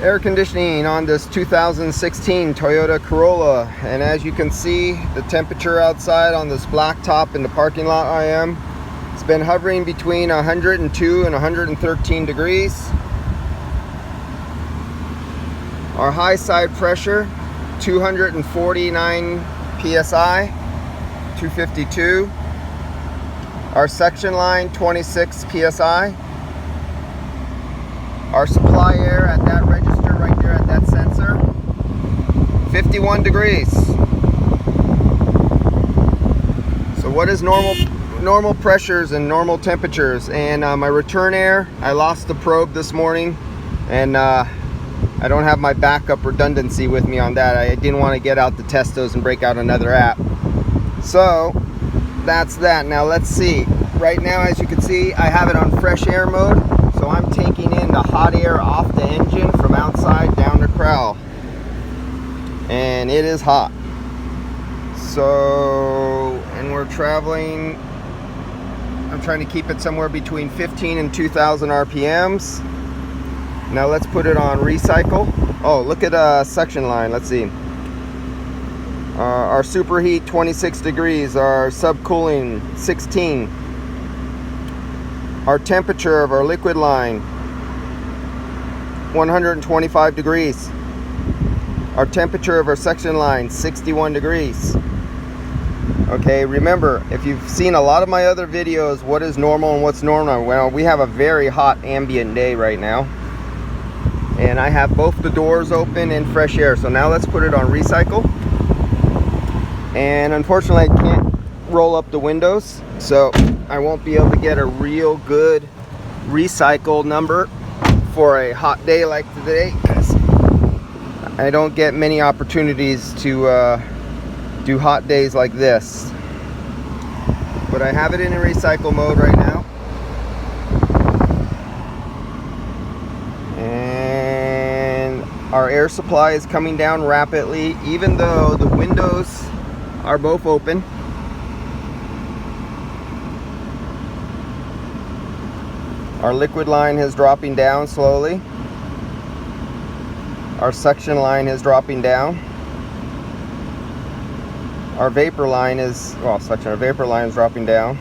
air conditioning on this 2016 Toyota Corolla, and as you can see, the temperature outside on this black top in the parking lot it's been hovering between 102 and 113 degrees. Our high side pressure 249 psi, 252. Our suction line 26 psi. Our supply air at that register right there at that sensor 51 degrees. So what is normal pressures and normal temperatures? And my return air, I lost the probe this morning, and I don't have my backup redundancy with me on that. I didn't want to get out the test those and break out another app. So that's that. Now let's see. Right now, as you can see, I have it on fresh air mode. So I'm taking in the hot air off the engine from outside down the corral. And it is hot. So, and we're traveling, I'm trying to keep it somewhere between 15 and 2,000 RPMs. Now let's put it on recycle. Oh, look at suction line. Let's see. Our superheat 26 degrees. Our subcooling 16. Our temperature of our liquid line 125 degrees. Our temperature of our suction line 61 degrees. Okay, remember, if you've seen a lot of my other videos, what is normal and what's normal? Well, we have a very hot ambient day right now. And I have both the doors open and fresh air. So now let's put it on recycle. And unfortunately, I can't roll up the windows, so I won't be able to get a real good recycle number for a hot day like today, because I don't get many opportunities to do hot days like this. But I have it in a recycle mode right now. And our air supply is coming down rapidly, even though the windows are both open. Our liquid line is dropping down slowly. Our suction line is dropping down. Our vapor line is, well, our vapor line is dropping down.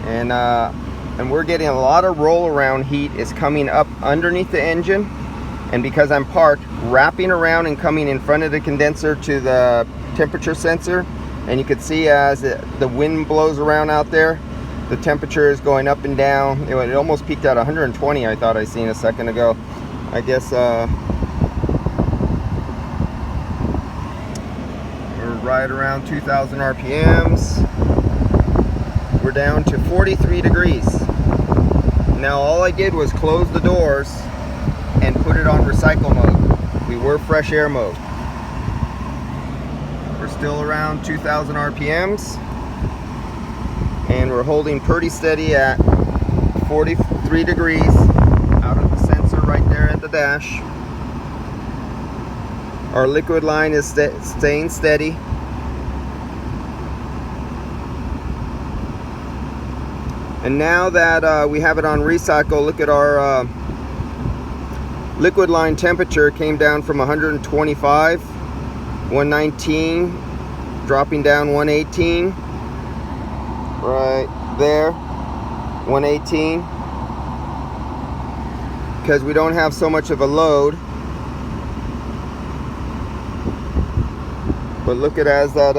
And we're getting a lot of roll around heat is coming up underneath the engine. And because I'm parked, wrapping around and coming in front of the condenser to the temperature sensor. And you can see as the wind blows around out there, the temperature is going up and down. It almost peaked at 120, I thought I seen a second ago. I guess we're right around 2,000 RPMs. We're down to 43 degrees. Now all I did was close the doors and put it on recycle mode. We were fresh air mode. We're still around 2,000 RPMs. And we're holding pretty steady at 43 degrees out of the sensor right there at the dash. Our liquid line is staying steady. And now that we have it on recycle, look at our liquid line temperature came down from 125, 119, dropping down 118. Right there, 118, because we don't have so much of a load. But look at as that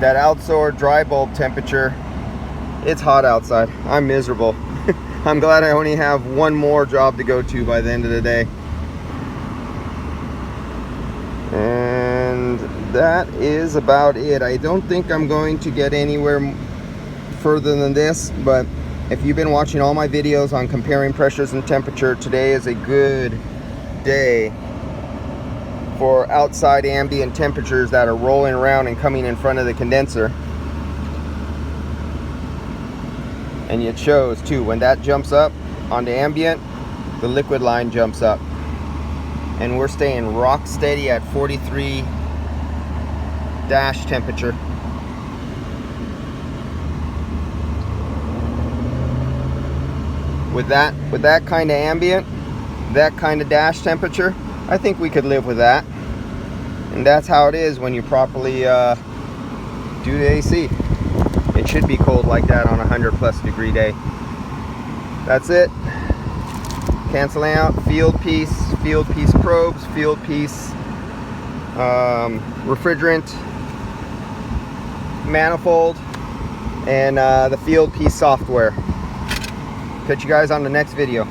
outdoor dry bulb temperature, it's hot outside. I'm miserable. I'm glad I only have one more job to go to by the end of the day. And that is about it. I don't think I'm going to get anywhere further than this, but if you've been watching all my videos on comparing pressures and temperature, today is a good day for outside ambient temperatures that are rolling around and coming in front of the condenser. And it shows too, when that jumps up onto ambient, the liquid line jumps up. And we're staying rock steady at 43 dash temperature. with that kind of ambient, that kind of dash temperature, I think we could live with that. And that's how it is when you properly do the AC. It should be cold like that on a 100+ degree day. That's it. Canceling out field piece probes, field piece refrigerant manifold, and the field piece software. Catch you guys on the next video.